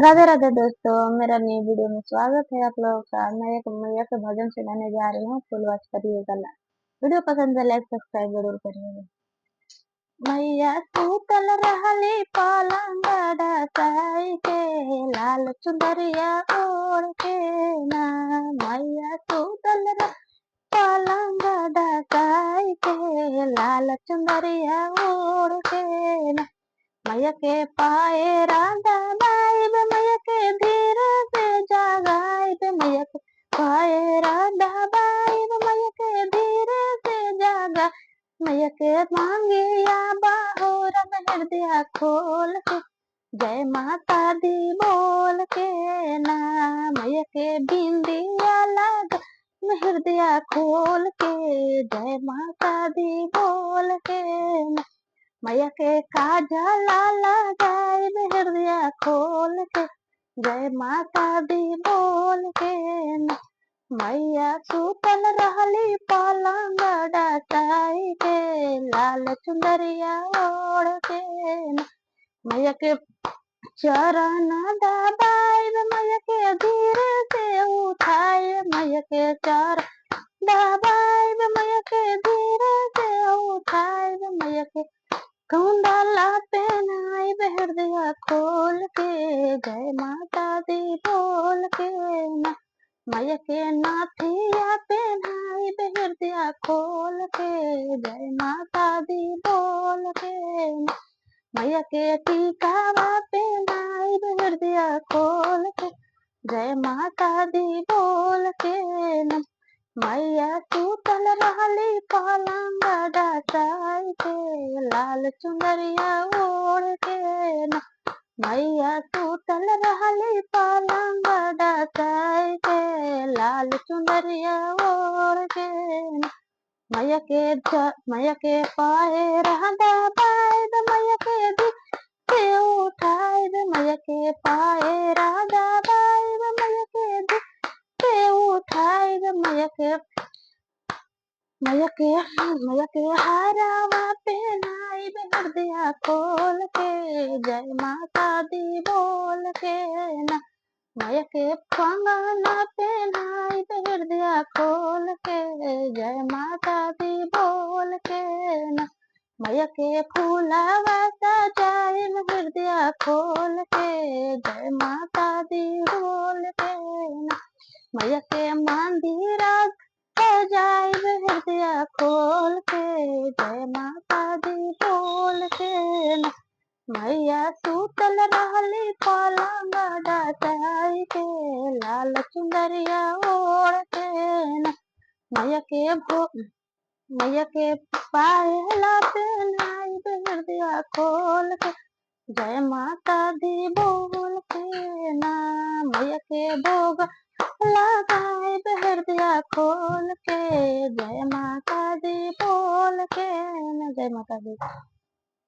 राधे राधे दोस्तों, मेरा नई वीडियो में स्वागत है आप लोगों का। मैं एक मैया के भजन सुनाने जा रही हूँ। फुल वॉच करिएगा। वीडियो पसंद है लाइक सब्सक्राइब जरूर करिएगा। मैया सूतल रहली पलंग डसाई के, लाल चुंदरिया ओढ़ के ना। मैया सूतल पलंग डसाई के, लाल चुंदरिया ओढ़ के ना। मैया के पाए राधा बाइब, मैया के धीरे से जगाइब, मैया के पाए राधा बाइब, मैया के धीरे से जगा। मैया के मांगिया बाहोर में हृदय खोल के, जय माता दी बोल के ना। मैया के बिंदिया लग में हृदय खोल के, जय माता दी बोल के ना। मैया के काजल लगाए हृदय खोल के, जय माता दी बोल के ना। मैया सूतल रहली पलंग डसाई के, लाल चुंदरिया ओढ़ के ना। मैया के चरण दबाए, मैया के धीरे से उठाए, मैया के चरण दबाए, मैया के धीरे से उठाए, मैया के कुंडला पहनाई हृदय खोल के, जय माता दी बोल के ना। मैया के नाथिया पहनाई हृदय खोल के, जय माता दी बोल के ना। मैया के टीकावा पहनाई हृदय खोल के, जय माता दी बोल के ना। मैया सूतल रहली पलंग डसाई के, लाल चुंदरिया ओढ़ के ना। मैया सूतल रहली पलंग डसाई के, लाल चुंदरिया ओढ़ के ना। मैया के पाए राधा बाइब, मैया के दी से उठाए, मैया के पाए राधा बाइब, मैया के दी से उठाए, मैया के हारावा पहनाई हृदय खोल के, जय माता दी बोल के ना। मैया के कंगना पहनाई हृदय खोल के, जय माता दी बोल के ना। मैया के फूलावा सजाए हृदय खोल के, जय माता दी बोल के ना। मैया के मंदिरा सजाए हृदय खोल के, जय माता दी बोल के ना। मैया सूतल रहली पलंग डसाई के, लाल चुंदरिया ओढ़ के ना। मैया के पायला पहनाई हृदय खोल के, जय माता दी बोल के ना। मैया के भोग लगाए हृदय खोल के, जय माता दी बोल के ना। जय माता दी।